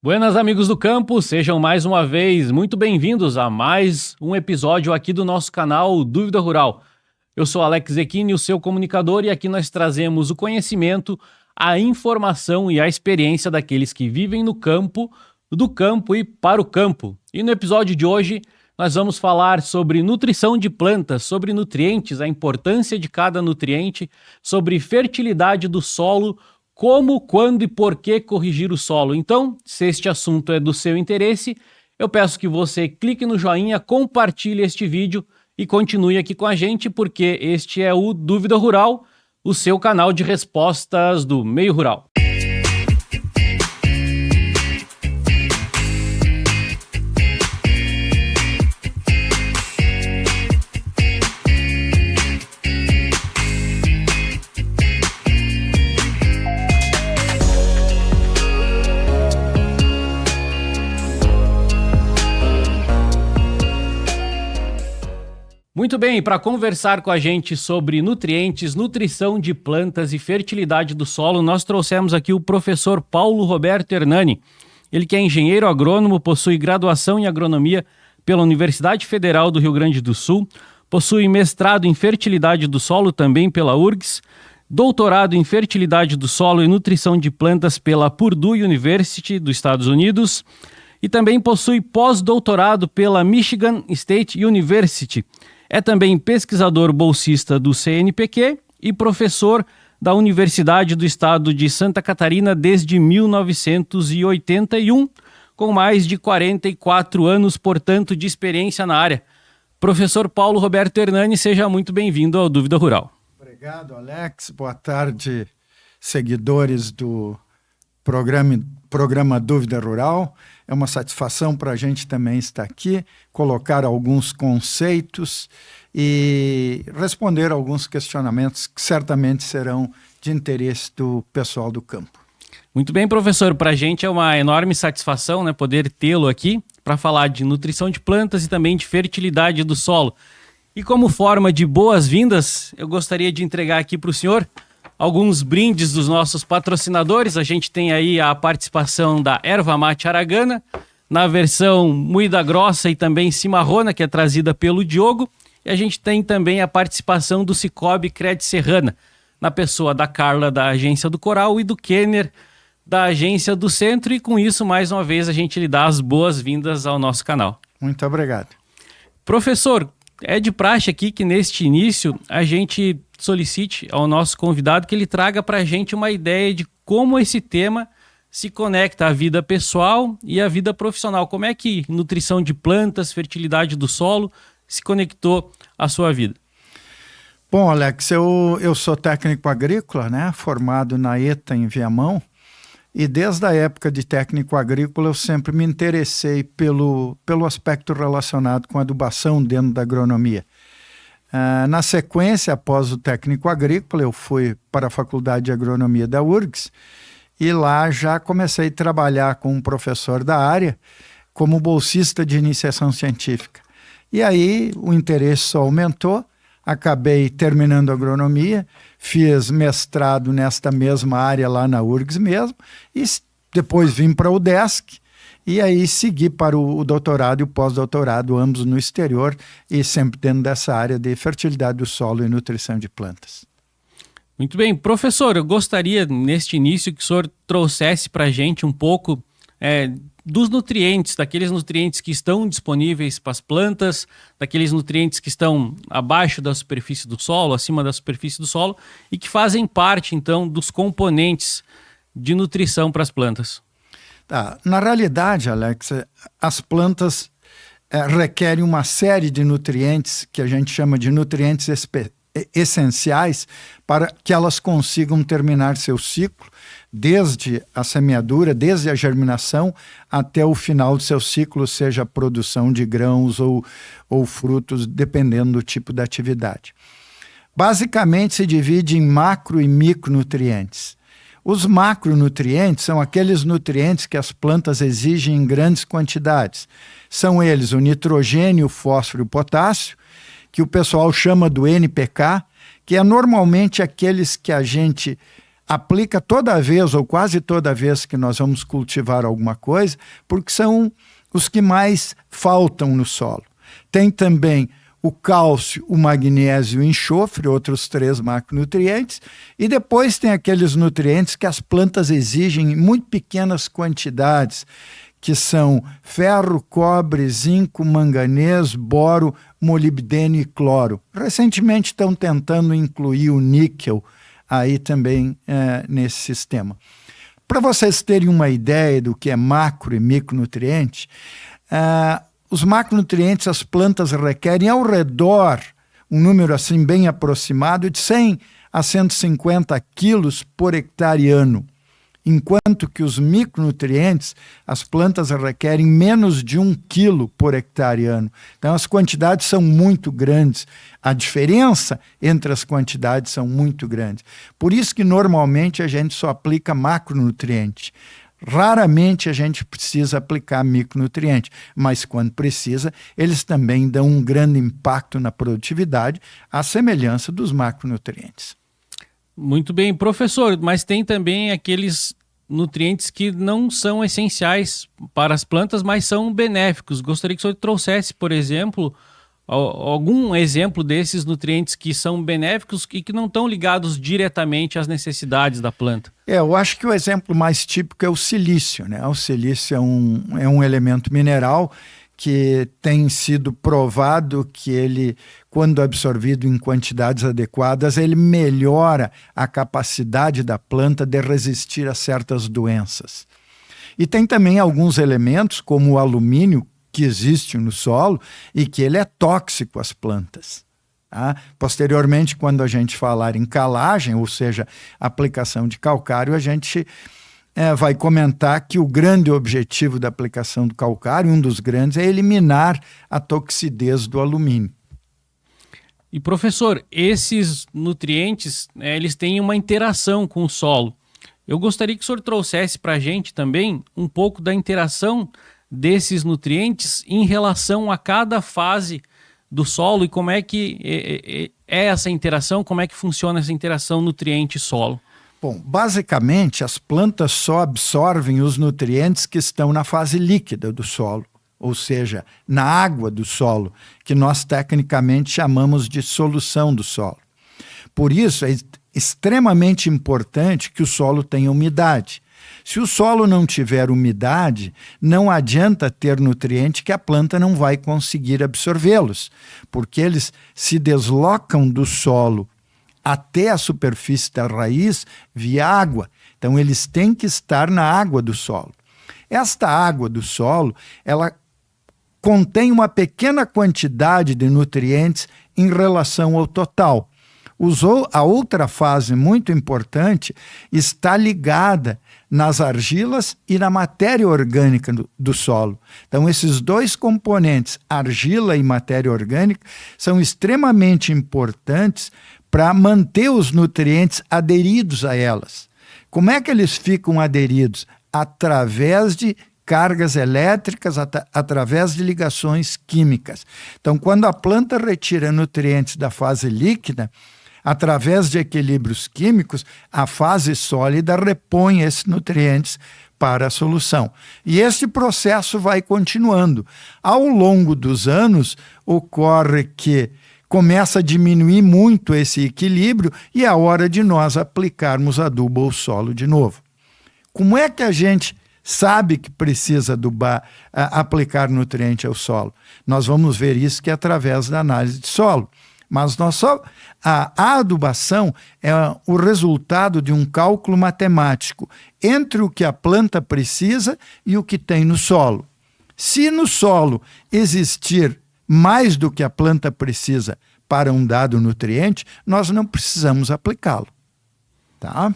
Buenas, amigos do campo, sejam mais uma vez muito bem-vindos a mais um episódio aqui do nosso canal Dúvida Rural. Eu sou Alex Zecchini, o seu comunicador, e aqui nós trazemos o conhecimento, a informação e a experiência daqueles que vivem no campo, do campo e para o campo. E no episódio de hoje nós vamos falar sobre nutrição de plantas, sobre nutrientes, a importância de cada nutriente, sobre fertilidade do solo, como, quando e por que corrigir o solo. Então, se este assunto é do seu interesse, eu peço que você clique no joinha, compartilhe este vídeo e continue aqui com a gente, porque este é o Dúvida Rural, o seu canal de respostas do meio rural. Muito bem, para conversar com a gente sobre nutrientes, nutrição de plantas e fertilidade do solo, nós trouxemos aqui o professor Paulo Roberto Hernani. Ele que é engenheiro agrônomo, possui graduação em agronomia pela Universidade Federal do Rio Grande do Sul, possui mestrado em fertilidade do solo também pela URGS, doutorado em fertilidade do solo e nutrição de plantas pela Purdue University dos Estados Unidos e também possui pós-doutorado pela Michigan State University. É também pesquisador bolsista do CNPq e professor da Universidade do Estado de Santa Catarina desde 1981, com mais de 44 anos, portanto, de experiência na área. Professor Paulo Roberto Hernani, seja muito bem-vindo ao Dúvida Rural. Obrigado, Alex. Boa tarde, seguidores do programa Dúvida Rural. É uma satisfação para a gente também estar aqui, colocar alguns conceitos e responder alguns questionamentos que certamente serão de interesse do pessoal do campo. Muito bem, professor. Para a gente é uma enorme satisfação, né, poder tê-lo aqui para falar de nutrição de plantas e também de fertilidade do solo. E como forma de boas-vindas, eu gostaria de entregar aqui para o senhor alguns brindes dos nossos patrocinadores. A gente tem aí a participação da Erva Mate Aragana, na versão moída grossa e também cimarrona, que é trazida pelo Diogo. E a gente tem também a participação do Cicobi Cred Serrana, na pessoa da Carla, da Agência do Coral, e do Kenner, da Agência do Centro. E com isso, mais uma vez, a gente lhe dá as boas-vindas ao nosso canal. Muito obrigado. Professor, é de praxe aqui que neste início a gente solicite ao nosso convidado que ele traga para a gente uma ideia de como esse tema se conecta à vida pessoal e à vida profissional. Como é que nutrição de plantas, fertilidade do solo se conectou à sua vida? Bom, Alex, eu sou técnico agrícola, né, formado na ETA em Viamão, e desde a época de técnico agrícola eu sempre me interessei pelo aspecto relacionado com adubação dentro da agronomia. Na sequência, após o técnico agrícola, eu fui para a Faculdade de Agronomia da URGS e lá já comecei a trabalhar com um professor da área como bolsista de iniciação científica. E aí o interesse só aumentou, acabei terminando agronomia, fiz mestrado nesta mesma área lá na URGS mesmo e depois vim para o UDESC. E aí segui para o doutorado e o pós-doutorado, ambos no exterior, e sempre dentro dessa área de fertilidade do solo e nutrição de plantas. Muito bem. Professor, eu gostaria, neste início, que o senhor trouxesse para a gente um pouco dos nutrientes, daqueles nutrientes que estão disponíveis para as plantas, daqueles nutrientes que estão abaixo da superfície do solo, acima da superfície do solo, e que fazem parte, então, dos componentes de nutrição para as plantas. Tá. Na realidade, Alex, as plantas requerem uma série de nutrientes que a gente chama de nutrientes essenciais para que elas consigam terminar seu ciclo, desde a semeadura, desde a germinação até o final do seu ciclo, seja a produção de grãos ou frutos, dependendo do tipo de atividade. Basicamente se divide em macro e micronutrientes. Os macronutrientes são aqueles nutrientes que as plantas exigem em grandes quantidades. São eles o nitrogênio, o fósforo e o potássio, que o pessoal chama do NPK, que é normalmente aqueles que a gente aplica toda vez ou quase toda vez que nós vamos cultivar alguma coisa, porque são os que mais faltam no solo. Tem também o cálcio, o magnésio e o enxofre, outros 3 macronutrientes, e depois tem aqueles nutrientes que as plantas exigem em muito pequenas quantidades, que são ferro, cobre, zinco, manganês, boro, molibdênio e cloro. Recentemente estão tentando incluir o níquel aí também nesse sistema. Para vocês terem uma ideia do que é macro e micronutriente, os macronutrientes as plantas requerem ao redor, um número assim bem aproximado, de 100 a 150 quilos por hectare ano, enquanto que os micronutrientes as plantas requerem menos de 1 quilo por hectare ano. Então as quantidades são muito grandes, a diferença entre as quantidades são muito grandes. Por isso que normalmente a gente só aplica macronutriente. Raramente a gente precisa aplicar micronutriente, mas quando precisa, eles também dão um grande impacto na produtividade, à semelhança dos macronutrientes. Muito bem, professor, mas tem também aqueles nutrientes que não são essenciais para as plantas, mas são benéficos. Gostaria que o senhor trouxesse, por exemplo, algum exemplo desses nutrientes que são benéficos e que não estão ligados diretamente às necessidades da planta. Eu acho que o exemplo mais típico é o silício, né? O silício é um elemento mineral que tem sido provado que ele, quando absorvido em quantidades adequadas, ele melhora a capacidade da planta de resistir a certas doenças. E tem também alguns elementos, como o alumínio, que existe no solo e que ele é tóxico às plantas. Tá? Posteriormente, quando a gente falar em calagem, ou seja, aplicação de calcário, a gente vai comentar que o grande objetivo da aplicação do calcário, um dos grandes, é eliminar a toxidez do alumínio. E professor, esses nutrientes, eles têm uma interação com o solo. Eu gostaria que o senhor trouxesse para a gente também um pouco da interação desses nutrientes em relação a cada fase do solo e como é que é essa interação, como é que funciona essa interação nutriente-solo. Bom, basicamente as plantas só absorvem os nutrientes que estão na fase líquida do solo, ou seja, na água do solo, que nós tecnicamente chamamos de solução do solo. Por isso é extremamente importante que o solo tenha umidade. Se o solo não tiver umidade, não adianta ter nutriente que a planta não vai conseguir absorvê-los, porque eles se deslocam do solo até a superfície da raiz via água. Então, eles têm que estar na água do solo. Esta água do solo, ela contém uma pequena quantidade de nutrientes em relação ao total. A outra fase muito importante está ligada nas argilas e na matéria orgânica do solo. Então, esses dois componentes, argila e matéria orgânica, são extremamente importantes para manter os nutrientes aderidos a elas. Como é que eles ficam aderidos? Através de cargas elétricas, através de ligações químicas. Então, quando a planta retira nutrientes da fase líquida, através de equilíbrios químicos, a fase sólida repõe esses nutrientes para a solução. E esse processo vai continuando. Ao longo dos anos, ocorre que começa a diminuir muito esse equilíbrio e é a hora de nós aplicarmos adubo ao solo de novo. Como é que a gente sabe que precisa aplicar nutriente ao solo? Nós vamos ver isso que é através da análise de solo. Mas a adubação é o resultado de um cálculo matemático entre o que a planta precisa e o que tem no solo. Se no solo existir mais do que a planta precisa para um dado nutriente, nós não precisamos aplicá-lo. Tá?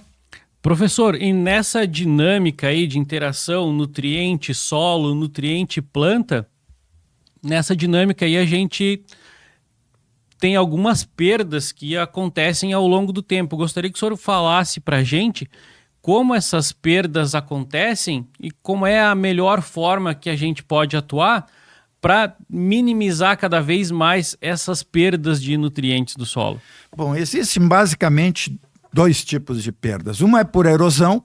Professor, e nessa dinâmica aí de interação nutriente-solo, nutriente-planta, nessa dinâmica aí a gente tem algumas perdas que acontecem ao longo do tempo. Gostaria que o senhor falasse para a gente como essas perdas acontecem e como é a melhor forma que a gente pode atuar para minimizar cada vez mais essas perdas de nutrientes do solo. Bom, existem basicamente dois tipos de perdas. Uma é por erosão,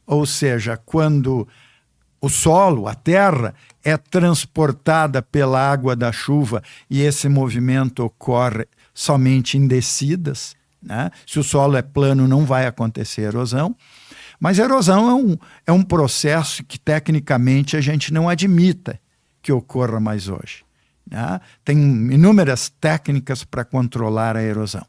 ou seja, quando o solo, a terra, é transportada pela água da chuva e esse movimento ocorre somente em descidas, né? Se o solo é plano, não vai acontecer erosão. Mas a erosão é um processo que, tecnicamente, a gente não admita que ocorra mais hoje, né? Tem inúmeras técnicas para controlar a erosão.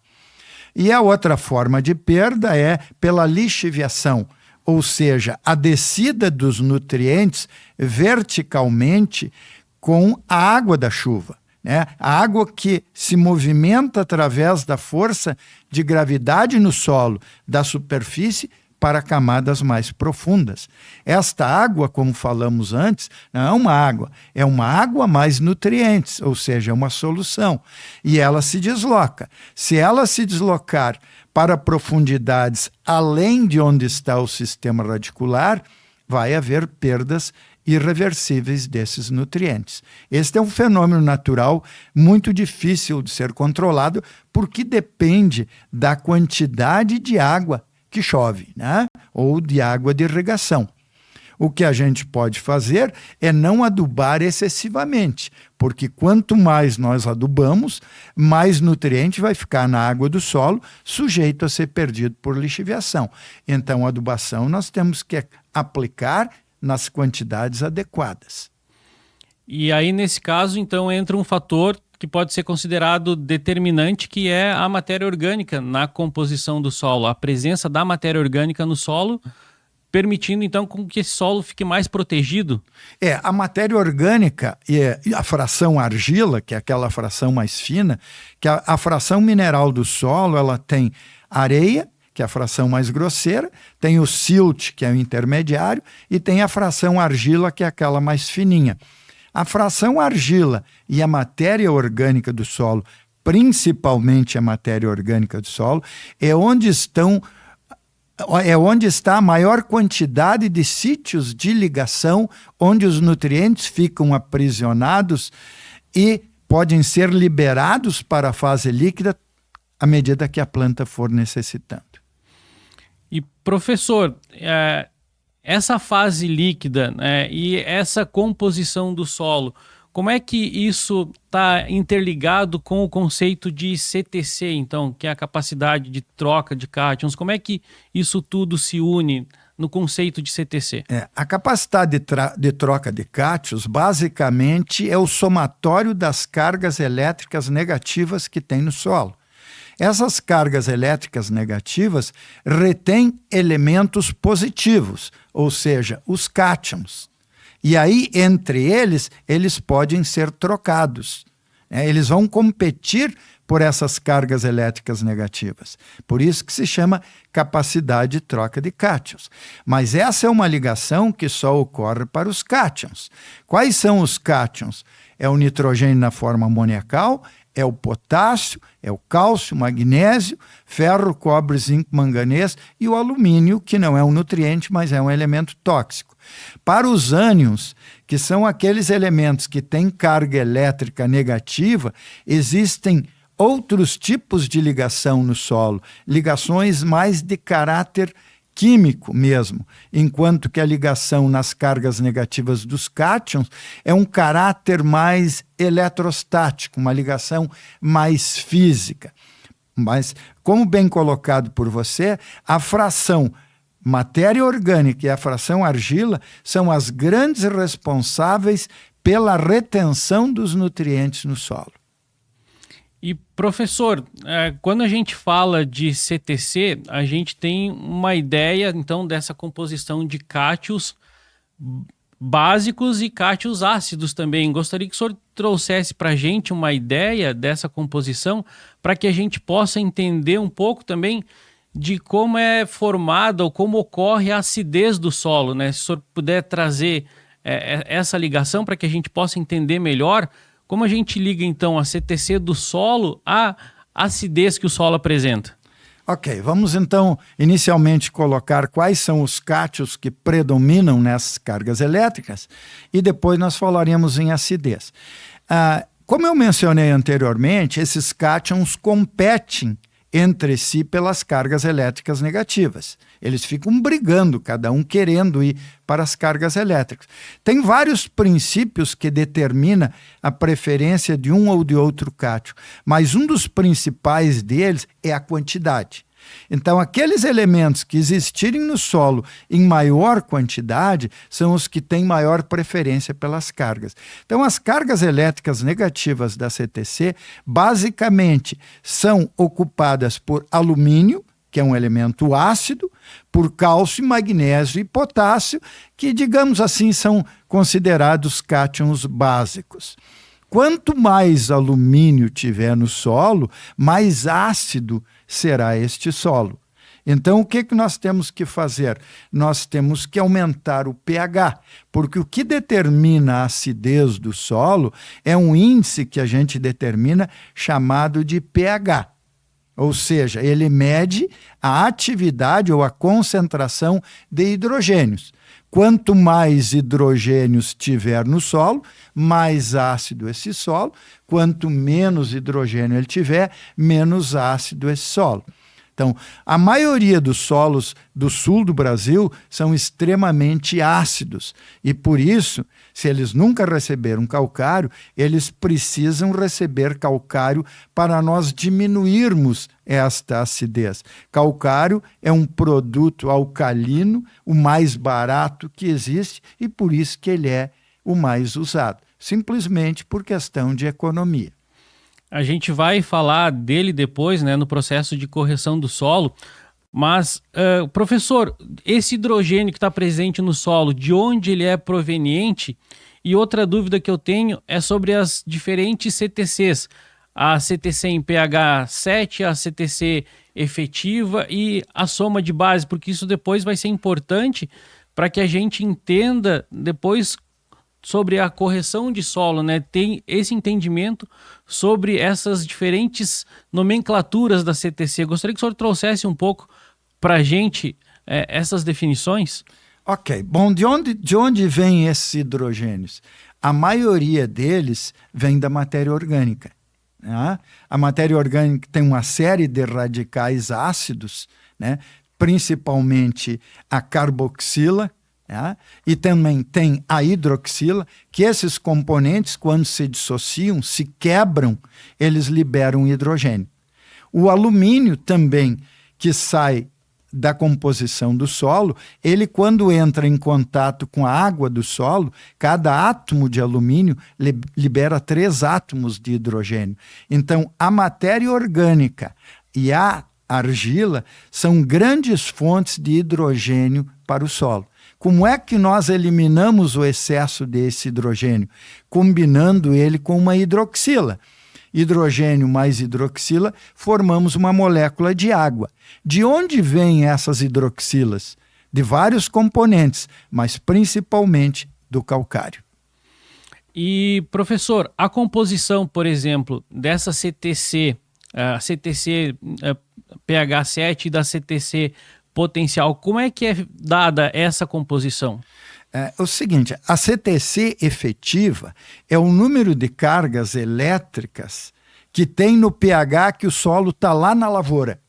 E a outra forma de perda é pela lixiviação, ou seja, a descida dos nutrientes verticalmente com a água da chuva, né? A água que se movimenta através da força de gravidade no solo, da superfície, para camadas mais profundas. Esta água, como falamos antes, não é uma água mais nutrientes, ou seja, é uma solução. E ela se desloca. Se ela se deslocar para profundidades além de onde está o sistema radicular, vai haver perdas irreversíveis desses nutrientes. Este é um fenômeno natural muito difícil de ser controlado, porque depende da quantidade de água que chove, né? Ou de água de irrigação. O que a gente pode fazer é não adubar excessivamente, porque quanto mais nós adubamos, mais nutriente vai ficar na água do solo, sujeito a ser perdido por lixiviação. Então, a adubação nós temos que aplicar nas quantidades adequadas. E aí, nesse caso, então, entra um fator que pode ser considerado determinante, que é a matéria orgânica na composição do solo, a presença da matéria orgânica no solo, permitindo então com que esse solo fique mais protegido. A matéria orgânica e a fração argila, que é aquela fração mais fina, que a fração mineral do solo, ela tem areia, que é a fração mais grosseira, tem o silt, que é o intermediário, e tem a fração argila, que é aquela mais fininha. A fração argila e a matéria orgânica do solo, principalmente a matéria orgânica do solo, é onde está a maior quantidade de sítios de ligação, onde os nutrientes ficam aprisionados e podem ser liberados para a fase líquida à medida que a planta for necessitando. E, professor, essa fase líquida, né, e essa composição do solo, como é que isso está interligado com o conceito de CTC, então, que é a capacidade de troca de cátions? Como é que isso tudo se une no conceito de CTC? A capacidade de troca de cátions, basicamente, é o somatório das cargas elétricas negativas que tem no solo. Essas cargas elétricas negativas retêm elementos positivos, ou seja, os cátions. E aí, entre eles podem ser trocados. Eles vão competir por essas cargas elétricas negativas. Por isso que se chama capacidade de troca de cátions. Mas essa é uma ligação que só ocorre para os cátions. Quais são os cátions? É o nitrogênio na forma amoniacal, é o potássio, é o cálcio, magnésio, ferro, cobre, zinco, manganês e o alumínio, que não é um nutriente, mas é um elemento tóxico. Para os ânions, que são aqueles elementos que têm carga elétrica negativa, existem outros tipos de ligação no solo, ligações mais de caráter químico mesmo, enquanto que a ligação nas cargas negativas dos cátions é um caráter mais eletrostático, uma ligação mais física. Mas, como bem colocado por você, a fração matéria orgânica e a fração argila são as grandes responsáveis pela retenção dos nutrientes no solo. E, professor, quando a gente fala de CTC, a gente tem uma ideia, então, dessa composição de cátions básicos e cátions ácidos também. Gostaria que o senhor trouxesse para a gente uma ideia dessa composição, para que a gente possa entender um pouco também de como é formada ou como ocorre a acidez do solo, né? Se o senhor puder trazer essa ligação para que a gente possa entender melhor como a gente liga, então, a CTC do solo à acidez que o solo apresenta. Ok, vamos então inicialmente colocar quais são os cátions que predominam nessas cargas elétricas e depois nós falaremos em acidez. Como eu mencionei anteriormente, esses cátions competem entre si pelas cargas elétricas negativas. Eles ficam brigando, cada um querendo ir para as cargas elétricas. Tem vários princípios que determinam a preferência de um ou de outro cátion, mas um dos principais deles é a quantidade. Então, aqueles elementos que existirem no solo em maior quantidade são os que têm maior preferência pelas cargas. Então, as cargas elétricas negativas da CTC, basicamente, são ocupadas por alumínio, que é um elemento ácido, por cálcio, magnésio e potássio, que, digamos assim, são considerados cátions básicos. Quanto mais alumínio tiver no solo, mais ácido será este solo. Então, o que nós temos que fazer? Nós temos que aumentar o pH, porque o que determina a acidez do solo é um índice que a gente determina chamado de pH. Ou seja, ele mede a atividade ou a concentração de hidrogênios. Quanto mais hidrogênios tiver no solo, mais ácido esse solo. Quanto menos hidrogênio ele tiver, menos ácido esse solo. Então, a maioria dos solos do sul do Brasil são extremamente ácidos e, por isso, se eles nunca receberam calcário, eles precisam receber calcário para nós diminuirmos esta acidez. Calcário é um produto alcalino, o mais barato que existe e por isso que ele é o mais usado, simplesmente por questão de economia. A gente vai falar dele depois, né, no processo de correção do solo, mas, professor, esse hidrogênio que está presente no solo, de onde ele é proveniente? E outra dúvida que eu tenho é sobre as diferentes CTCs, a CTC em pH 7, a CTC efetiva e a soma de base, porque isso depois vai ser importante para que a gente entenda depois sobre a correção de solo, né? Tem esse entendimento sobre essas diferentes nomenclaturas da CTC. Gostaria que o senhor trouxesse um pouco para a gente essas definições. Ok, bom, de onde vêm esses hidrogênios? A maioria deles vem da matéria orgânica. Né? A matéria orgânica tem uma série de radicais ácidos, né? Principalmente a carboxila, e também tem a hidroxila, que esses componentes, quando se dissociam, se quebram, eles liberam hidrogênio. O alumínio também, que sai da composição do solo, ele quando entra em contato com a água do solo, cada átomo de alumínio libera 3 átomos de hidrogênio. Então, a matéria orgânica e a argila são grandes fontes de hidrogênio para o solo. Como é que nós eliminamos o excesso desse hidrogênio? Combinando ele com uma hidroxila. Hidrogênio mais hidroxila, formamos uma molécula de água. De onde vêm essas hidroxilas? De vários componentes, mas principalmente do calcário. E, professor, a composição, por exemplo, dessa CTC, a CTC pH 7 e da CTC potencial, como é que é dada essa composição? É o seguinte, a CTC efetiva é o número de cargas elétricas que tem no pH que o solo está lá na lavoura.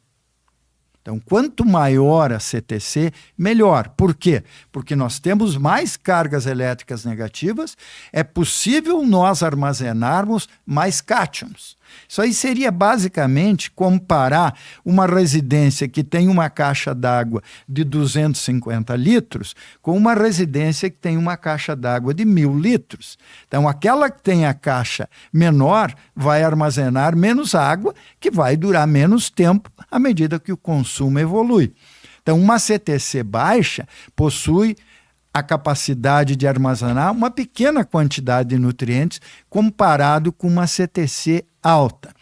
Então, quanto maior a CTC, melhor. Por quê? Porque nós temos mais cargas elétricas negativas, é possível nós armazenarmos mais cátions. Isso aí seria basicamente comparar uma residência que tem uma caixa d'água de 250 litros com uma residência que tem uma caixa d'água de 1.000 litros. Então, aquela que tem a caixa menor vai armazenar menos água, que vai durar menos tempo à medida que o consumo evolui. Então, uma CTC baixa possui a capacidade de armazenar uma pequena quantidade de nutrientes comparado com uma CTC alta.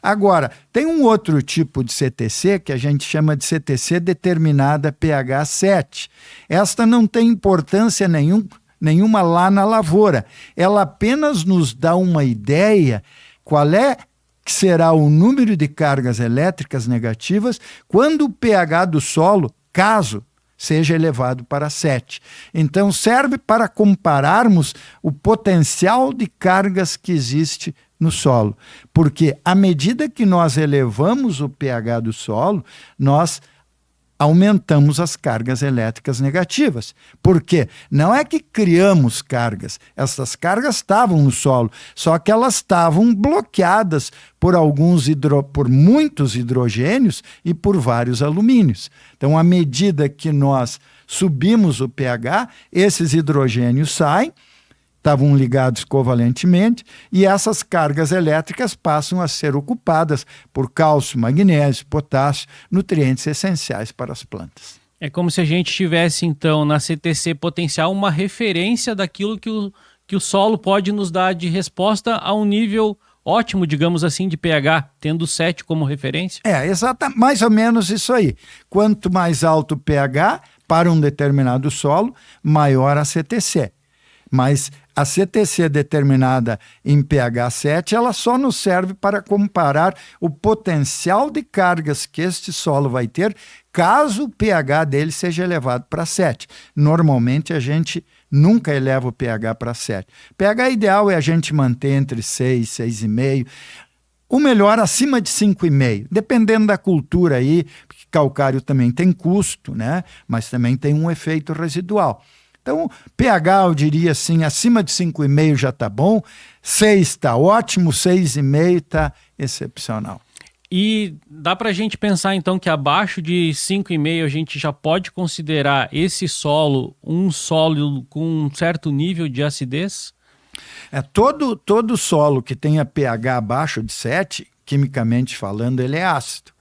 Agora, tem um outro tipo de CTC que a gente chama de CTC determinada pH 7. Esta não tem importância nenhuma lá na lavoura. Ela apenas nos dá uma ideia qual é que será o número de cargas elétricas negativas quando o pH do solo, caso seja elevado para 7. Então, serve para compararmos o potencial de cargas que existe no solo, porque à medida que nós elevamos o pH do solo, nós aumentamos as cargas elétricas negativas. Por quê? Não é que criamos cargas, essas cargas estavam no solo, só que elas estavam bloqueadas por muitos hidrogênios e por vários alumínios. Então, à medida que nós subimos o pH, esses hidrogênios saem, estavam ligados covalentemente, e essas cargas elétricas passam a ser ocupadas por cálcio, magnésio, potássio, nutrientes essenciais para as plantas. É como se a gente tivesse, então, na CTC potencial, uma referência daquilo que o solo pode nos dar de resposta a um nível ótimo, digamos assim, de pH, tendo 7 como referência? Mais ou menos isso aí. Quanto mais alto o pH para um determinado solo, maior a CTC. Mas a CTC determinada em pH 7, ela só nos serve para comparar o potencial de cargas que este solo vai ter caso o pH dele seja elevado para 7. Normalmente a gente nunca eleva o pH para 7. O pH ideal é a gente manter entre 6, 6,5. O melhor acima de 5,5, dependendo da cultura aí, porque calcário também tem custo, né? Mas também tem um efeito residual. Então, pH, eu diria assim, acima de 5,5 já está bom, 6 está ótimo, 6,5 está excepcional. E dá para a gente pensar, então, que abaixo de 5,5 a gente já pode considerar esse solo um solo com um certo nível de acidez? Todo solo que tenha pH abaixo de 7, quimicamente falando, ele é ácido.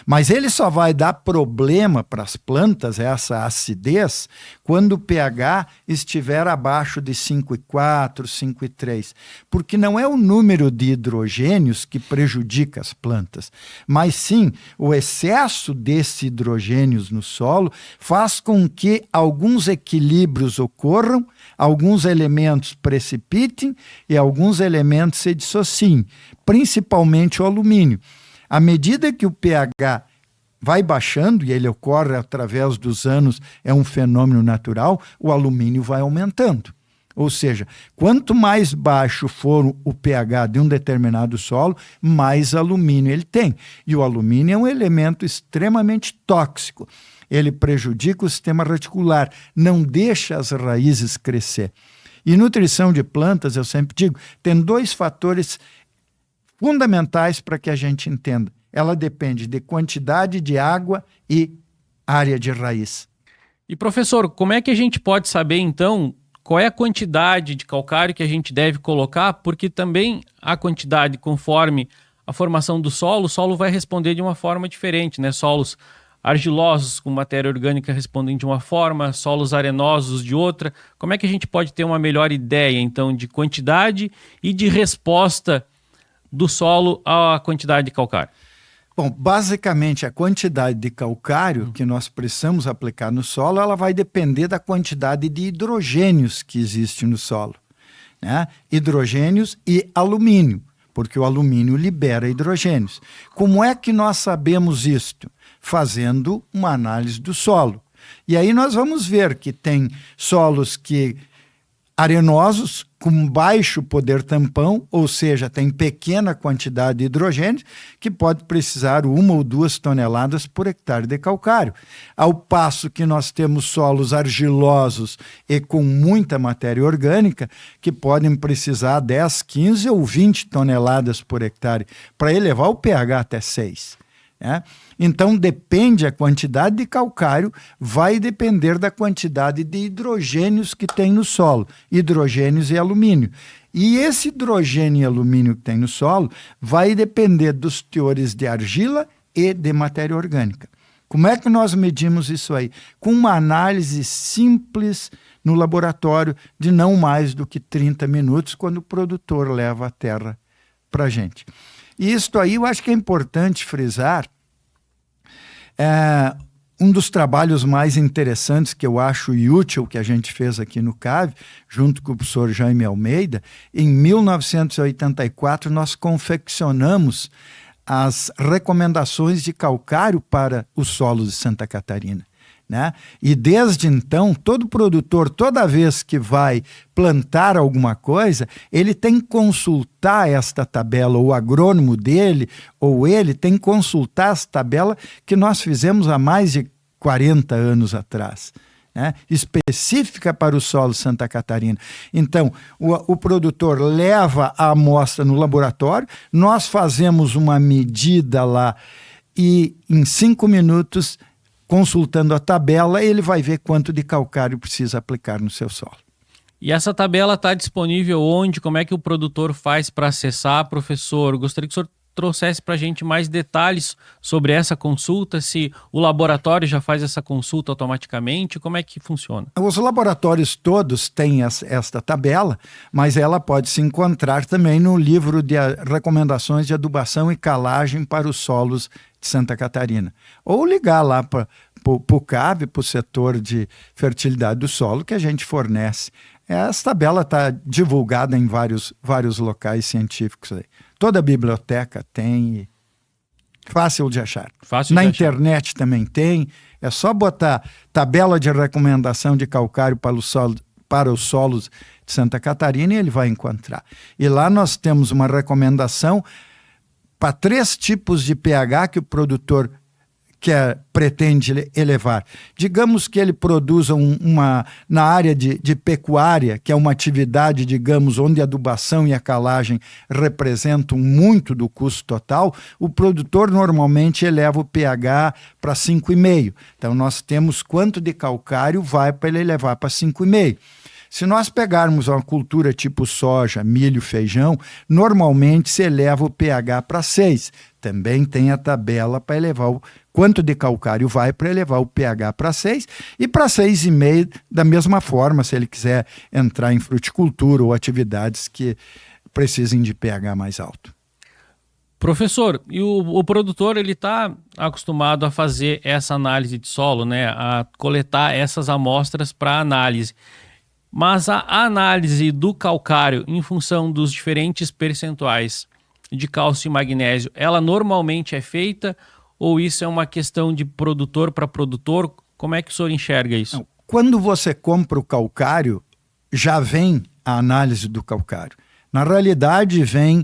Mas ele só vai dar problema para as plantas, essa acidez, quando o pH estiver abaixo de 5,4, 5,3. Porque não é o número de hidrogênios que prejudica as plantas, mas sim o excesso desses hidrogênios no solo faz com que alguns equilíbrios ocorram, alguns elementos precipitem e alguns elementos se dissociem, principalmente o alumínio. À medida que o pH vai baixando, e ele ocorre através dos anos, é um fenômeno natural, o alumínio vai aumentando. Ou seja, quanto mais baixo for o pH de um determinado solo, mais alumínio ele tem. E o alumínio é um elemento extremamente tóxico. Ele prejudica o sistema reticular, não deixa as raízes crescer. E nutrição de plantas, eu sempre digo, tem 2 fatores fundamentais para que a gente entenda. Ela depende de quantidade de água e área de raiz. E professor, como é que a gente pode saber então qual é a quantidade de calcário que a gente deve colocar? Porque também a quantidade, conforme a formação do solo, o solo vai responder de uma forma diferente, né? Solos argilosos com matéria orgânica respondem de uma forma, solos arenosos de outra. Como é que a gente pode ter uma melhor ideia então de quantidade e de resposta do solo à quantidade de calcário? Bom, basicamente a quantidade de calcário que nós precisamos aplicar no solo, ela vai depender da quantidade de hidrogênios que existe no solo, né? Hidrogênios e alumínio, porque o alumínio libera hidrogênios. Como é que nós sabemos isto? Fazendo uma análise do solo. E aí nós vamos ver que tem solos arenosos, com baixo poder tampão, ou seja, tem pequena quantidade de hidrogênio, que pode precisar 1 ou 2 toneladas por hectare de calcário. Ao passo que nós temos solos argilosos e com muita matéria orgânica, que podem precisar 10, 15 ou 20 toneladas por hectare, para elevar o pH até 6. Então, depende a quantidade de calcário, vai depender da quantidade de hidrogênios que tem no solo, hidrogênios e alumínio. E esse hidrogênio e alumínio que tem no solo vai depender dos teores de argila e de matéria orgânica. Como é que nós medimos isso aí? Com uma análise simples no laboratório de não mais do que 30 minutos, quando o produtor leva a terra para a gente. E isso aí eu acho que é importante frisar. Um dos trabalhos mais interessantes que eu acho e útil que a gente fez aqui no CAV, junto com o professor Jaime Almeida, em 1984 nós confeccionamos as recomendações de calcário para os solos de Santa Catarina. né? E desde então, todo produtor, toda vez que vai plantar alguma coisa, ele tem que consultar esta tabela, o agrônomo dele, ou ele tem que consultar essa tabela que nós fizemos há mais de 40 anos atrás, né? Específica para o solo Santa Catarina. Então, o produtor leva a amostra no laboratório, nós fazemos uma medida lá e em 5 minutos, consultando a tabela, ele vai ver quanto de calcário precisa aplicar no seu solo. E essa tabela está disponível onde? Como é que o produtor faz para acessar, professor? Gostaria que o senhor trouxesse para a gente mais detalhes sobre essa consulta, se o laboratório já faz essa consulta automaticamente, como é que funciona? Os laboratórios todos têm esta tabela, mas ela pode se encontrar também no livro de recomendações de adubação e calagem para os solos de Santa Catarina. Ou ligar lá para o CAB, para o setor de fertilidade do solo, que a gente fornece. Essa tabela está divulgada em vários locais científicos aí. Toda a biblioteca tem, fácil de achar. Na internet também tem, é só botar tabela de recomendação de calcário para os solos de Santa Catarina e ele vai encontrar. E lá nós temos uma recomendação para 3 tipos de pH que o produtor pretende elevar. Digamos que ele produza na área de pecuária, que é uma atividade, digamos, onde a adubação e a calagem representam muito do custo total, o produtor normalmente eleva o pH para 5,5. Então nós temos quanto de calcário vai para ele elevar para 5,5. Se nós pegarmos uma cultura tipo soja, milho, feijão, normalmente se eleva o pH para 6. Também tem a tabela para elevar quanto de calcário vai para elevar o pH para 6 e para 6,5 da mesma forma, se ele quiser entrar em fruticultura ou atividades que precisem de pH mais alto. Professor, e o produtor ele está acostumado a fazer essa análise de solo, né? A coletar essas amostras para análise. Mas a análise do calcário em função dos diferentes percentuais de cálcio e magnésio, ela normalmente é feita ou isso é uma questão de produtor para produtor? Como é que o senhor enxerga isso? Não, quando você compra o calcário, já vem a análise do calcário. Na realidade, vem...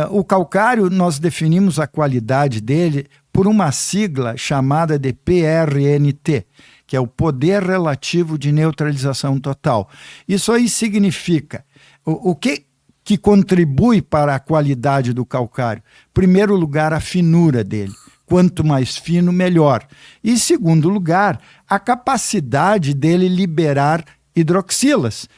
o calcário, nós definimos a qualidade dele por uma sigla chamada de PRNT, que é o poder relativo de neutralização total. Isso aí significa o que contribui para a qualidade do calcário? Em primeiro lugar, a finura dele. Quanto mais fino, melhor. E em segundo lugar, a capacidade dele liberar hidroxilas,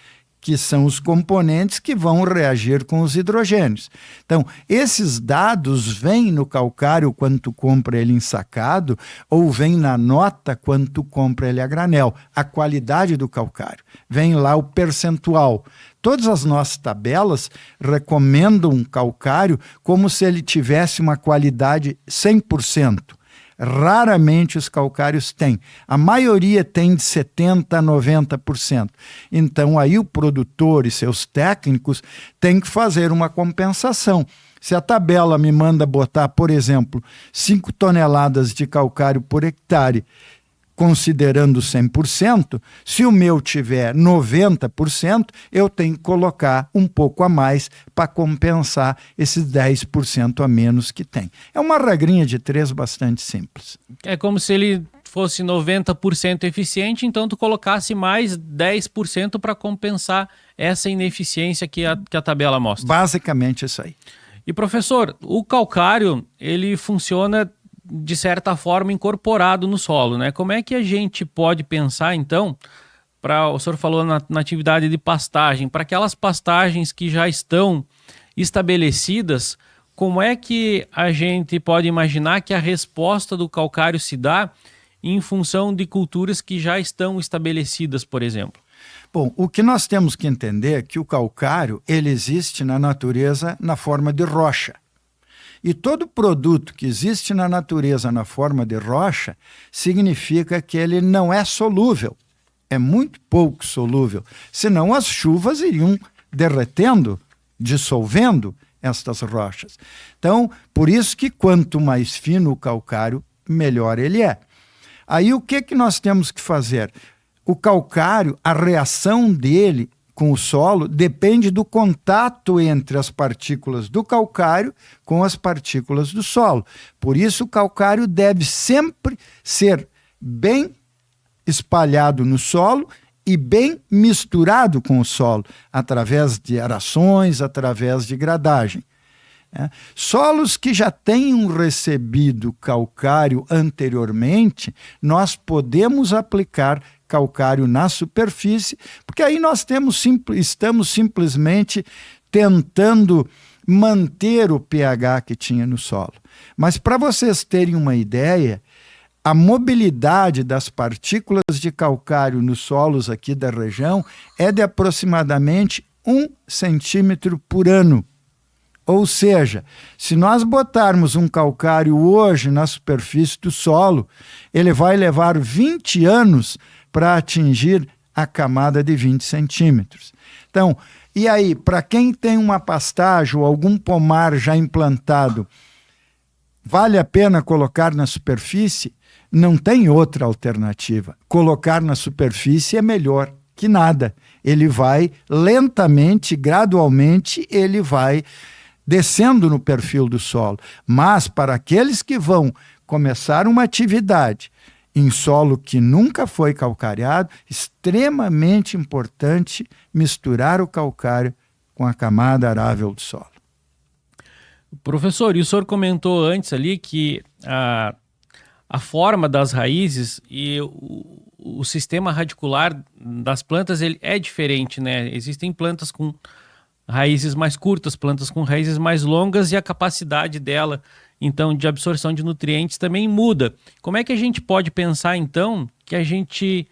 que são os componentes que vão reagir com os hidrogênios. Então, esses dados vêm no calcário quando tu compra ele ensacado ou vem na nota quando tu compra ele a granel. A qualidade do calcário. Vem lá o percentual. Todas as nossas tabelas recomendam um calcário como se ele tivesse uma qualidade 100%. Raramente os calcários têm. A maioria tem de 70% a 90%. Então aí o produtor e seus técnicos têm que fazer uma compensação. Se a tabela me manda botar, por exemplo, 5 toneladas de calcário por hectare, considerando 100%, se o meu tiver 90%, eu tenho que colocar um pouco a mais para compensar esses 10% a menos que tem. É uma regrinha de 3 bastante simples. É como se ele fosse 90% eficiente, então tu colocasse mais 10% para compensar essa ineficiência que a tabela mostra. Basicamente isso aí. E professor, o calcário, ele funciona de certa forma incorporado no solo, né? Como é que a gente pode pensar, então, o senhor falou na atividade de pastagem, para aquelas pastagens que já estão estabelecidas, como é que a gente pode imaginar que a resposta do calcário se dá em função de culturas que já estão estabelecidas, por exemplo? Bom, o que nós temos que entender é que o calcário, ele existe na natureza na forma de rocha. E todo produto que existe na natureza na forma de rocha significa que ele não é solúvel. É muito pouco solúvel. Senão as chuvas iriam derretendo, dissolvendo estas rochas. Então, por isso que quanto mais fino o calcário, melhor ele é. Aí o que nós temos que fazer? O calcário, a reação dele com o solo depende do contato entre as partículas do calcário com as partículas do solo. Por isso o calcário deve sempre ser bem espalhado no solo e bem misturado com o solo, através de arações, através de gradagem. Solos que já tenham recebido calcário anteriormente, nós podemos aplicar calcário na superfície, porque aí nós estamos simplesmente tentando manter o pH que tinha no solo. Mas para vocês terem uma ideia, a mobilidade das partículas de calcário nos solos aqui da região é de aproximadamente 1 centímetro por ano. Ou seja, se nós botarmos um calcário hoje na superfície do solo, ele vai levar 20 anos para atingir a camada de 20 centímetros. Então, e aí, para quem tem uma pastagem ou algum pomar já implantado, vale a pena colocar na superfície? Não tem outra alternativa. Colocar na superfície é melhor que nada. Ele vai lentamente, gradualmente, ele vai descendo no perfil do solo. Mas para aqueles que vão começar uma atividade em solo que nunca foi calcareado, extremamente importante misturar o calcário com a camada arável do solo. Professor, e o senhor comentou antes ali que a forma das raízes e o sistema radicular das plantas ele é diferente, né? Existem plantas com raízes mais curtas, plantas com raízes mais longas e a capacidade dela, então, de absorção de nutrientes também muda. Como é que a gente pode pensar, então, que a gente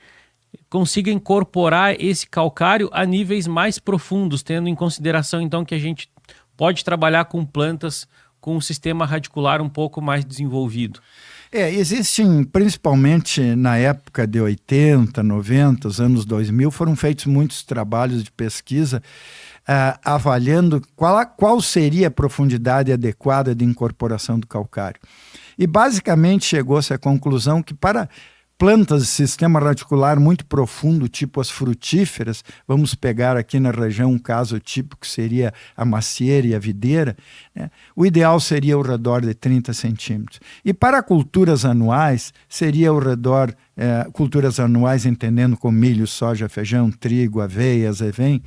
consiga incorporar esse calcário a níveis mais profundos, tendo em consideração, então, que a gente pode trabalhar com plantas com um sistema radicular um pouco mais desenvolvido? Existem, principalmente na época de 80, 90, os anos 2000, foram feitos muitos trabalhos de pesquisa avaliando qual seria a profundidade adequada de incorporação do calcário. E basicamente chegou-se à conclusão que para plantas de sistema radicular muito profundo, tipo as frutíferas, vamos pegar aqui na região um caso típico, seria a macieira e a videira, né? O ideal seria ao redor de 30 centímetros. E para culturas anuais, seria ao redor, culturas anuais entendendo como milho, soja, feijão, trigo, aveia, azevém,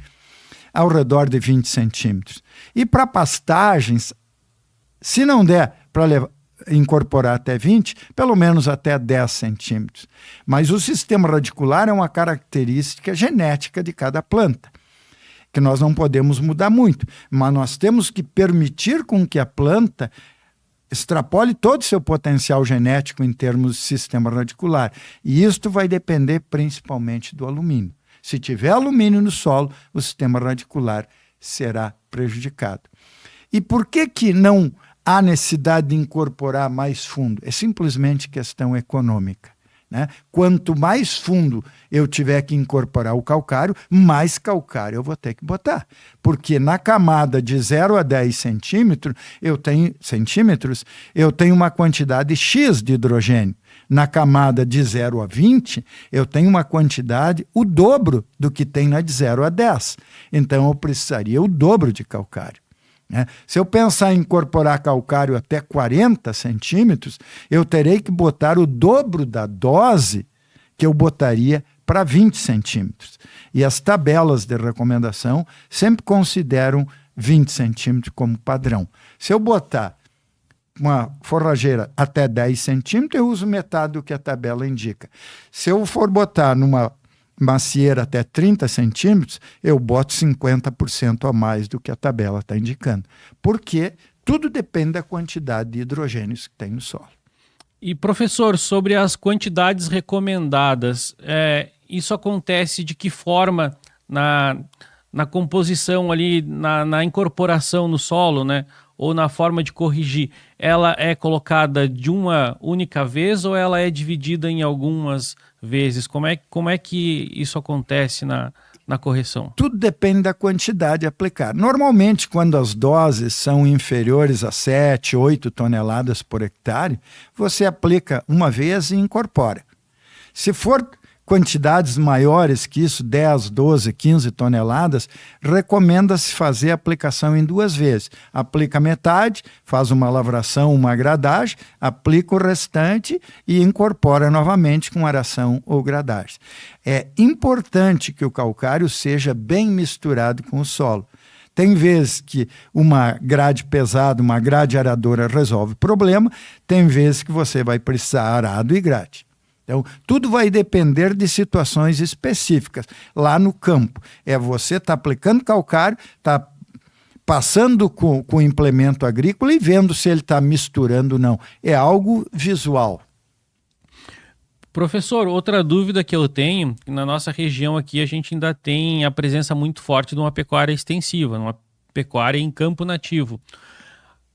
ao redor de 20 centímetros. E para pastagens, se não der para incorporar até 20, pelo menos até 10 centímetros. Mas o sistema radicular é uma característica genética de cada planta, que nós não podemos mudar muito, mas nós temos que permitir com que a planta extrapole todo o seu potencial genético em termos de sistema radicular. E isto vai depender principalmente do alumínio. Se tiver alumínio no solo, o sistema radicular será prejudicado. E por que não há necessidade de incorporar mais fundo? É simplesmente questão econômica, né? Quanto mais fundo eu tiver que incorporar o calcário, mais calcário eu vou ter que botar. Porque na camada de 0 a 10 centímetros, eu tenho uma quantidade X de hidrogênio. Na camada de 0 a 20, eu tenho uma quantidade, o dobro do que tem na de 0 a 10. Então, eu precisaria o dobro de calcário. Se eu pensar em incorporar calcário até 40 centímetros, eu terei que botar o dobro da dose que eu botaria para 20 centímetros. E as tabelas de recomendação sempre consideram 20 centímetros como padrão. Se eu botar uma forrageira até 10 centímetros, eu uso metade do que a tabela indica. Se eu for botar numa macieira até 30 centímetros, eu boto 50% a mais do que a tabela está indicando. Porque tudo depende da quantidade de hidrogênios que tem no solo. E, professor, sobre as quantidades recomendadas, isso acontece de que forma na composição ali, na incorporação no solo, né? Ou na forma de corrigir? Ela é colocada de uma única vez ou ela é dividida em algumas vezes? Como é que isso acontece na correção? Tudo depende da quantidade aplicada. Normalmente, quando as doses são inferiores a 7, 8 toneladas por hectare, você aplica uma vez e incorpora. Se for quantidades maiores que isso, 10, 12, 15 toneladas, recomenda-se fazer a aplicação em 2 vezes. Aplica metade, faz uma lavração, uma gradagem, aplica o restante e incorpora novamente com aração ou gradagem. É importante que o calcário seja bem misturado com o solo. Tem vezes que uma grade pesada, uma grade aradora resolve o problema, tem vezes que você vai precisar arado e grade. Então, tudo vai depender de situações específicas. Lá no campo, você está aplicando calcário, está passando com o implemento agrícola e vendo se ele está misturando ou não. É algo visual. Professor, outra dúvida que eu tenho, na nossa região aqui a gente ainda tem a presença muito forte de uma pecuária extensiva, uma pecuária em campo nativo.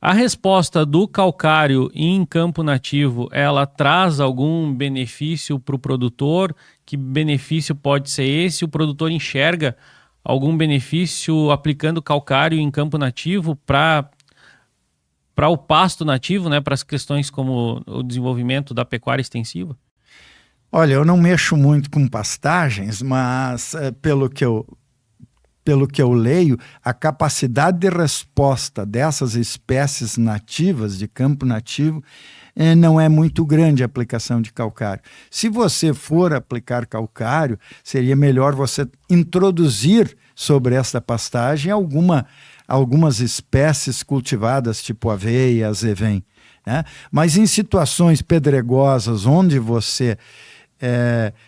A resposta do calcário em campo nativo, ela traz algum benefício para o produtor? Que benefício pode ser esse? O produtor enxerga algum benefício aplicando calcário em campo nativo para o pasto nativo, né? Para as questões como o desenvolvimento da pecuária extensiva? Olha, eu não mexo muito com pastagens, mas pelo que eu leio, a capacidade de resposta dessas espécies nativas, de campo nativo, não é muito grande a aplicação de calcário. Se você for aplicar calcário, seria melhor você introduzir sobre essa pastagem algumas espécies cultivadas, tipo aveia, azevém, né? Mas em situações pedregosas, onde você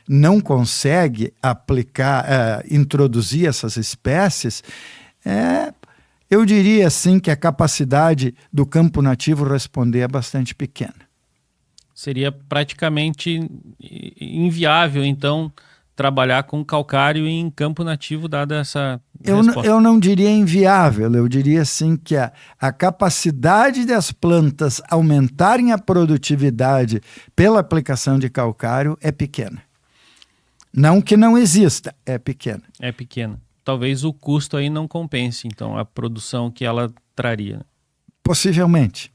não consegue introduzir essas espécies, eu diria assim que a capacidade do campo nativo responder é bastante pequena. Seria praticamente inviável, então, trabalhar com calcário em campo nativo, dada essa resposta. Eu não diria inviável, eu diria assim que a capacidade das plantas aumentarem a produtividade pela aplicação de calcário é pequena. Não que não exista, é pequena. É pequena. Talvez o custo aí não compense, então, a produção que ela traria. Possivelmente.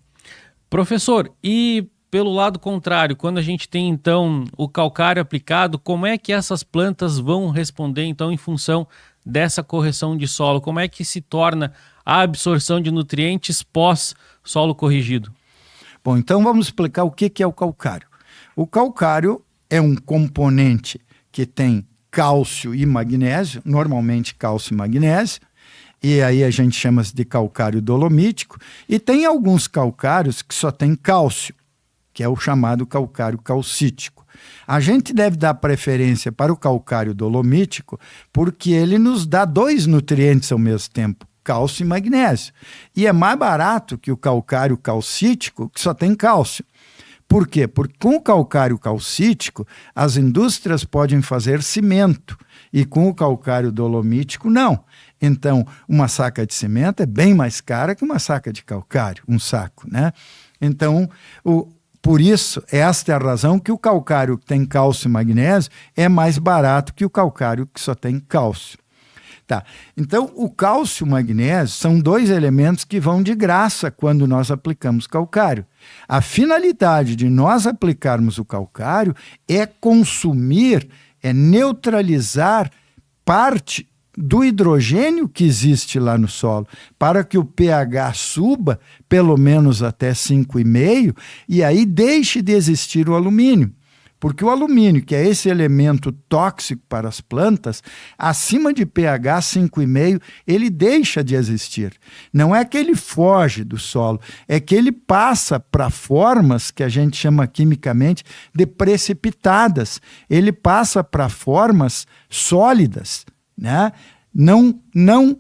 Professor, e pelo lado contrário, quando a gente tem, então, o calcário aplicado, como é que essas plantas vão responder, então, em função dessa correção de solo? Como é que se torna a absorção de nutrientes pós-solo corrigido? Bom, então vamos explicar o que é o calcário. O calcário é um componente que tem cálcio e magnésio, normalmente cálcio e magnésio, e aí a gente chama de calcário dolomítico, e tem alguns calcários que só tem cálcio, que é o chamado calcário calcítico. A gente deve dar preferência para o calcário dolomítico porque ele nos dá 2 nutrientes ao mesmo tempo, cálcio e magnésio. E é mais barato que o calcário calcítico, que só tem cálcio. Por quê? Porque com o calcário calcítico, as indústrias podem fazer cimento, e com o calcário dolomítico, não. Então, uma saca de cimento é bem mais cara que uma saca de calcário, um saco, né? Então, por isso, esta é a razão que o calcário que tem cálcio e magnésio é mais barato que o calcário que só tem cálcio. Tá. Então, o cálcio e o magnésio são 2 elementos que vão de graça quando nós aplicamos calcário. A finalidade de nós aplicarmos o calcário é consumir, é neutralizar parte do hidrogênio que existe lá no solo, para que o pH suba pelo menos até 5,5 e aí deixe de existir o alumínio. Porque o alumínio, que é esse elemento tóxico para as plantas, acima de pH 5,5, ele deixa de existir. Não é que ele foge do solo, é que ele passa para formas que a gente chama quimicamente de precipitadas. Ele passa para formas sólidas, né? Não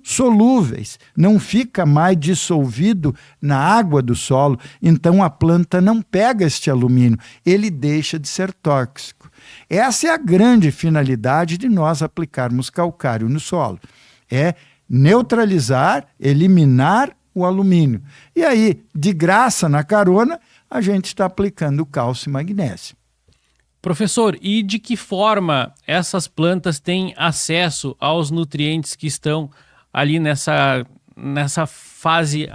solúveis, não fica mais dissolvido na água do solo, então a planta não pega este alumínio, ele deixa de ser tóxico. Essa é a grande finalidade de nós aplicarmos calcário no solo, é neutralizar, eliminar o alumínio. E aí, de graça na carona, a gente está aplicando cálcio e magnésio. Professor, e de que forma essas plantas têm acesso aos nutrientes que estão ali nessa fase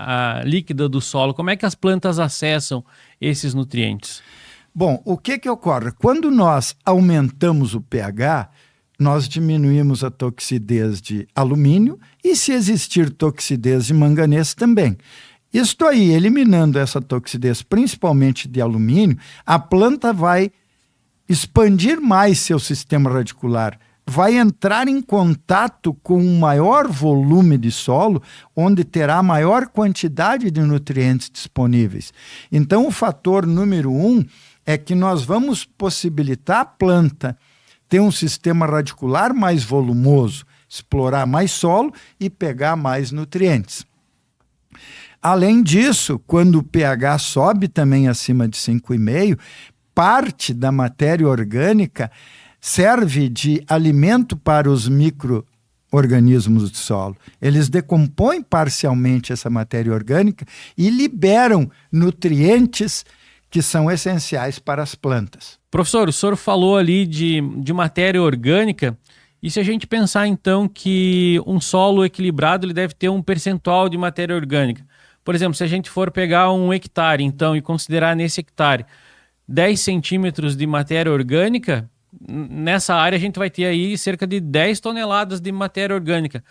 líquida do solo? Como é que as plantas acessam esses nutrientes? Bom, o que ocorre? Quando nós aumentamos o pH, nós diminuímos a toxidez de alumínio e, se existir toxidez de manganês, também. Isto aí, eliminando essa toxidez, principalmente de alumínio, a planta vai expandir mais seu sistema radicular, vai entrar em contato com um maior volume de solo, onde terá maior quantidade de nutrientes disponíveis. Então, o fator número 1 é que nós vamos possibilitar a planta ter um sistema radicular mais volumoso, explorar mais solo e pegar mais nutrientes. Além disso, quando o pH sobe também acima de 5,5, parte da matéria orgânica serve de alimento para os micro-organismos do solo. Eles decompõem parcialmente essa matéria orgânica e liberam nutrientes que são essenciais para as plantas. Professor, o senhor falou ali de matéria orgânica, e se a gente pensar então que um solo equilibrado ele deve ter um percentual de matéria orgânica? Por exemplo, se a gente for pegar um hectare então e considerar nesse hectare 10 centímetros de matéria orgânica, nessa área a gente vai ter aí cerca de 10 toneladas de matéria orgânica.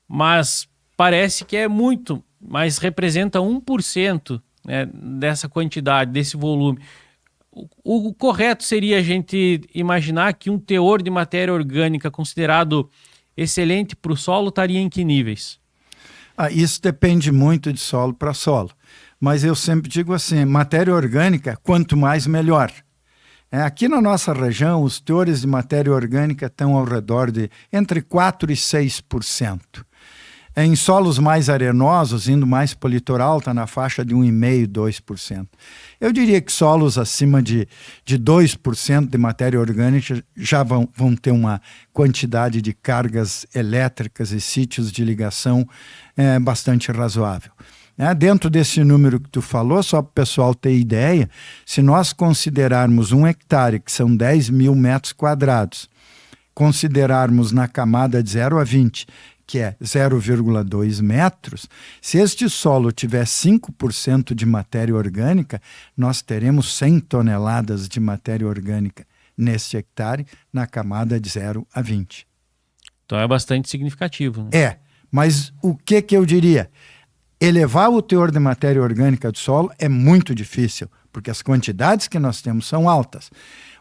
Mas parece que é muito, mas representa 1%, né, dessa quantidade, desse volume. O correto seria a gente imaginar que um teor de matéria orgânica considerado excelente para o solo estaria em que níveis? Isso depende muito de solo para solo. Mas eu sempre digo assim, matéria orgânica, quanto mais melhor. Aqui na nossa região, os teores de matéria orgânica estão ao redor de entre 4% e 6%. Em solos mais arenosos, indo mais para o litoral, está na faixa de 1,5%, 2%. Eu diria que solos acima de 2% de matéria orgânica já vão ter uma quantidade de cargas elétricas e sítios de ligação bastante razoável. Dentro desse número que tu falou, só para o pessoal ter ideia, se nós considerarmos um hectare, que são 10 mil metros quadrados, considerarmos na camada de 0 a 20, que é 0,2 metros, se este solo tiver 5% de matéria orgânica, nós teremos 100 toneladas de matéria orgânica neste hectare na camada de 0 a 20. Então é bastante significativo, né? Mas o que eu diria? Elevar o teor de matéria orgânica do solo é muito difícil, porque as quantidades que nós temos são altas.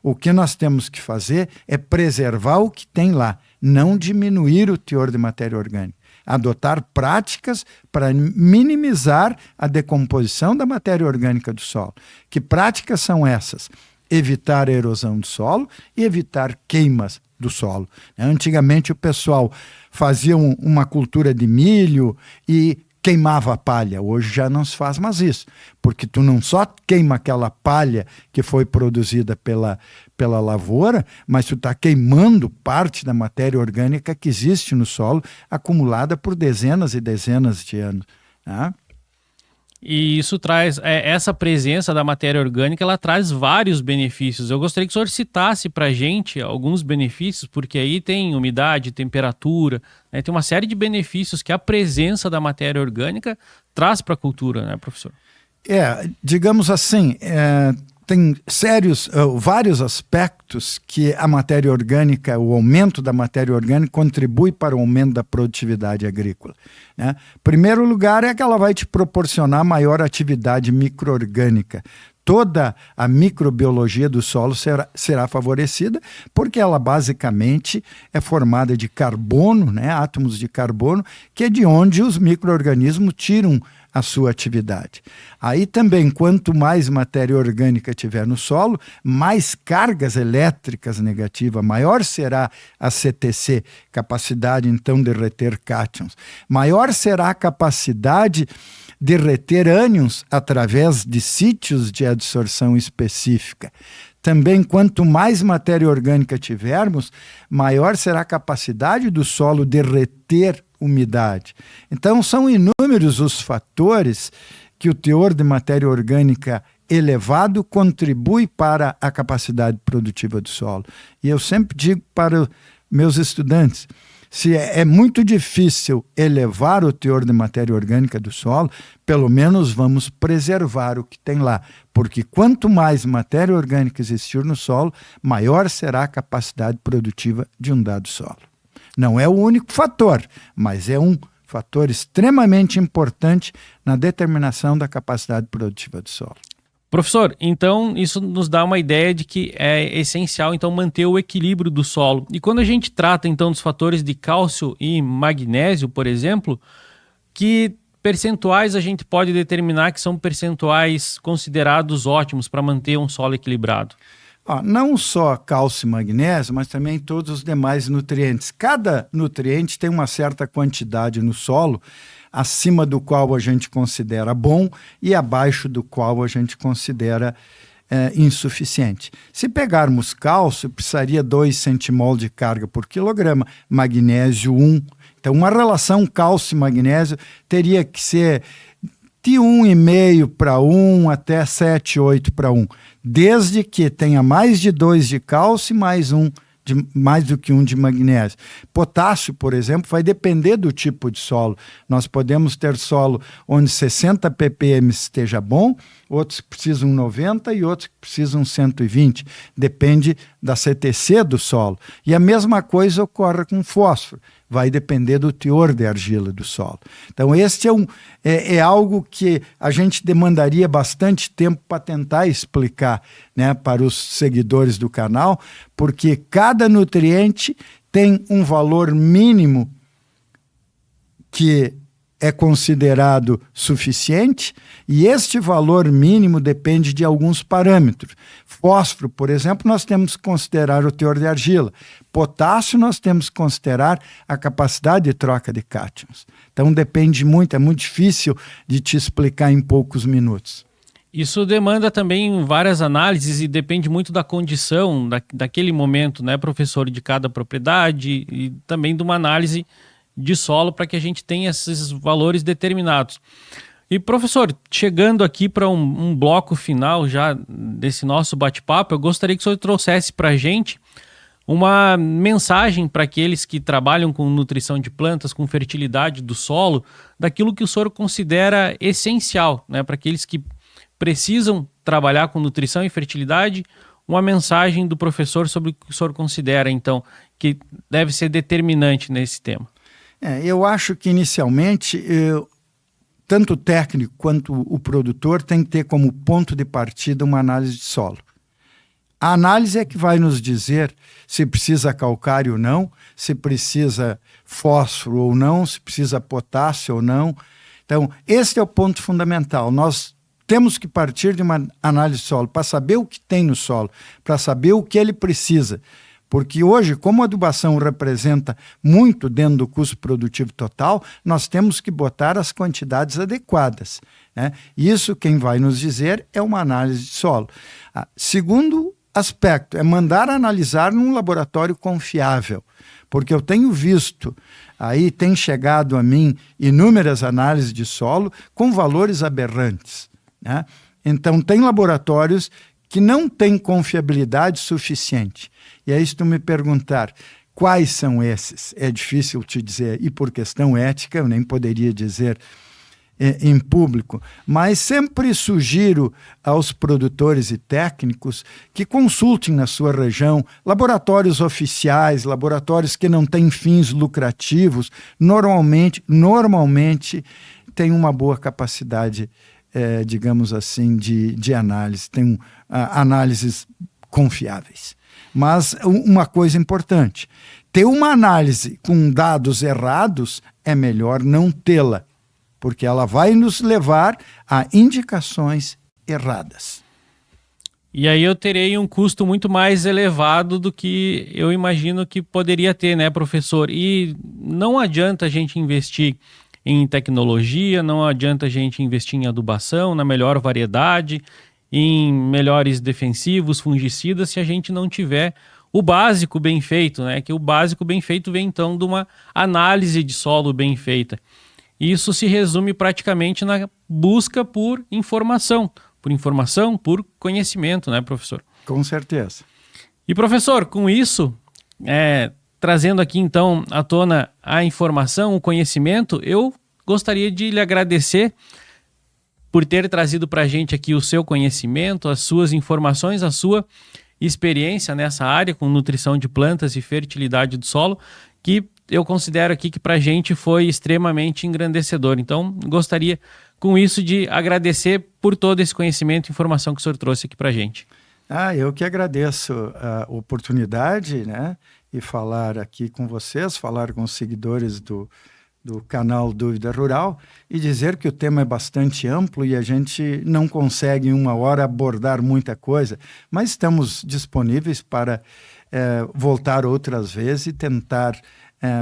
O que nós temos que fazer é preservar o que tem lá, não diminuir o teor de matéria orgânica. Adotar práticas para minimizar a decomposição da matéria orgânica do solo. Que práticas são essas? Evitar a erosão do solo e evitar queimas do solo. Antigamente o pessoal fazia uma cultura de milho e queimava a palha. Hoje já não se faz mais isso, porque tu não só queima aquela palha que foi produzida pela lavoura, mas tu está queimando parte da matéria orgânica que existe no solo, acumulada por dezenas e dezenas de anos. Né? E isso traz, essa presença da matéria orgânica, ela traz vários benefícios. Eu gostaria que o senhor citasse para a gente alguns benefícios, porque aí tem umidade, temperatura, né? Tem uma série de benefícios que a presença da matéria orgânica traz para a cultura, né, professor? Digamos assim, tem vários aspectos que a matéria orgânica, o aumento da matéria orgânica contribui para o aumento da produtividade agrícola. Né? Primeiro lugar é que ela vai te proporcionar maior atividade micro-orgânica. Toda a microbiologia do solo será favorecida, porque ela basicamente é formada de carbono, né? Átomos de carbono, que é de onde os micro-organismos tiram a sua atividade. Aí também, quanto mais matéria orgânica tiver no solo, mais cargas elétricas negativas, maior será a CTC, capacidade então de reter cátions, maior será a capacidade de reter ânions através de sítios de adsorção específica. Também, quanto mais matéria orgânica tivermos, maior será a capacidade do solo de reter umidade. Então, são inúmeros os fatores que o teor de matéria orgânica elevado contribui para a capacidade produtiva do solo. E eu sempre digo para meus estudantes, Se é muito difícil elevar o teor de matéria orgânica do solo, pelo menos vamos preservar o que tem lá. Porque quanto mais matéria orgânica existir no solo, maior será a capacidade produtiva de um dado solo. Não é o único fator, mas é um fator extremamente importante na determinação da capacidade produtiva do solo. Professor, então isso nos dá uma ideia de que é essencial então manter o equilíbrio do solo. E quando a gente trata então dos fatores de cálcio e magnésio, por exemplo, que percentuais a gente pode determinar que são percentuais considerados ótimos para manter um solo equilibrado? Não só cálcio e magnésio, mas também todos os demais nutrientes. Cada nutriente tem uma certa quantidade no solo, acima do qual a gente considera bom e abaixo do qual a gente considera insuficiente. Se pegarmos cálcio, precisaria 2 centimol de carga por quilograma, magnésio 1. Então, uma relação cálcio e magnésio teria que ser de 1,5 para 1 até 7, 8 para 1, desde que tenha mais de 2 de cálcio e mais do que 1 de magnésio. Potássio, por exemplo, vai depender do tipo de solo. Nós podemos ter solo onde 60 ppm esteja bom, outros que precisam 90 e outros que precisam 120. Depende da CTC do solo. E a mesma coisa ocorre com fósforo. Vai depender do teor de argila do solo. Então, este é algo que a gente demandaria bastante tempo para tentar explicar, né, para os seguidores do canal, porque cada nutriente tem um valor mínimo que é considerado suficiente, e este valor mínimo depende de alguns parâmetros. Fósforo, por exemplo, nós temos que considerar o teor de argila. Potássio, nós temos que considerar a capacidade de troca de cátions. Então depende muito, é muito difícil de te explicar em poucos minutos. Isso demanda também várias análises e depende muito da condição daquele momento, né, professor, de cada propriedade e também de uma análise de solo para que a gente tenha esses valores determinados. E professor, chegando aqui para um bloco final já desse nosso bate-papo, eu gostaria que o senhor trouxesse para a gente uma mensagem para aqueles que trabalham com nutrição de plantas, com fertilidade do solo, daquilo que o senhor considera essencial, né, para aqueles que precisam trabalhar com nutrição e fertilidade, uma mensagem do professor sobre o que o senhor considera, então, que deve ser determinante nesse tema. Eu acho que inicialmente tanto o técnico quanto o produtor tem que ter como ponto de partida uma análise de solo. A análise é que vai nos dizer se precisa calcário ou não, se precisa fósforo ou não, se precisa potássio ou não. Então, esse é o ponto fundamental. Nós temos que partir de uma análise de solo para saber o que tem no solo, para saber o que ele precisa. Porque hoje, como a adubação representa muito dentro do custo produtivo total, nós temos que botar as quantidades adequadas, né? Isso quem vai nos dizer é uma análise de solo. Segundo aspecto, é mandar analisar num laboratório confiável, porque eu tenho visto, aí tem chegado a mim inúmeras análises de solo com valores aberrantes, né? Então tem laboratórios que não têm confiabilidade suficiente. E aí, se tu me perguntar quais são esses, é difícil te dizer, e por questão ética eu nem poderia dizer em público, mas sempre sugiro aos produtores e técnicos que consultem na sua região laboratórios oficiais, laboratórios que não têm fins lucrativos, normalmente têm uma boa capacidade, digamos assim, de análise, tem análises confiáveis. Mas uma coisa importante, ter uma análise com dados errados é melhor não tê-la, porque ela vai nos levar a indicações erradas. E aí eu terei um custo muito mais elevado do que eu imagino que poderia ter, né, professor? E não adianta a gente investir em tecnologia, não adianta a gente investir em adubação, na melhor variedade, em melhores defensivos, fungicidas, se a gente não tiver o básico bem feito, né? Que o básico bem feito vem então de uma análise de solo bem feita. Isso se resume praticamente na busca por informação, por conhecimento, né, professor? Com certeza. E professor, com isso, trazendo aqui então à tona a informação, o conhecimento, eu gostaria de lhe agradecer por ter trazido para a gente aqui o seu conhecimento, as suas informações, a sua experiência nessa área com nutrição de plantas e fertilidade do solo, que eu considero aqui que para a gente foi extremamente engrandecedor. Então, gostaria com isso de agradecer por todo esse conhecimento e informação que o senhor trouxe aqui para a gente. Eu que agradeço a oportunidade, né? E falar aqui com vocês, falar com os seguidores do canal Dúvida Rural e dizer que o tema é bastante amplo e a gente não consegue em uma hora abordar muita coisa, mas estamos disponíveis para voltar outras vezes e tentar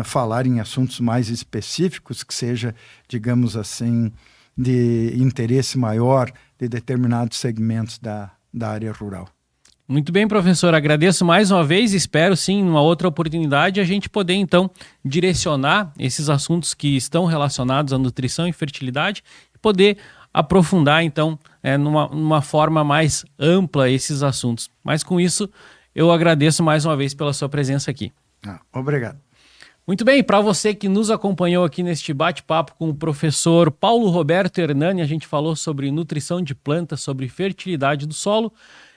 falar em assuntos mais específicos, que seja, digamos assim, de interesse maior de determinados segmentos da área rural. Muito bem, professor. Agradeço mais uma vez. Espero, sim, numa outra oportunidade, a gente poder, então, direcionar esses assuntos que estão relacionados à nutrição e fertilidade e poder aprofundar, então, numa forma mais ampla esses assuntos. Mas, com isso, eu agradeço mais uma vez pela sua presença aqui. Obrigado. Muito bem, para você que nos acompanhou aqui neste bate-papo com o professor Paulo Roberto Hernani, a gente falou sobre nutrição de plantas, sobre fertilidade do solo.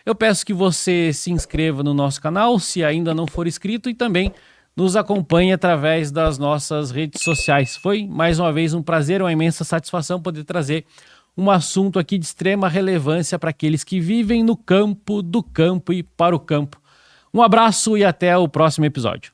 Eu peço que você se inscreva no nosso canal, se ainda não for inscrito, e também nos acompanhe através das nossas redes sociais. Foi, mais uma vez, um prazer, uma imensa satisfação poder trazer um assunto aqui de extrema relevância para aqueles que vivem no campo, do campo e para o campo. Um abraço e até o próximo episódio.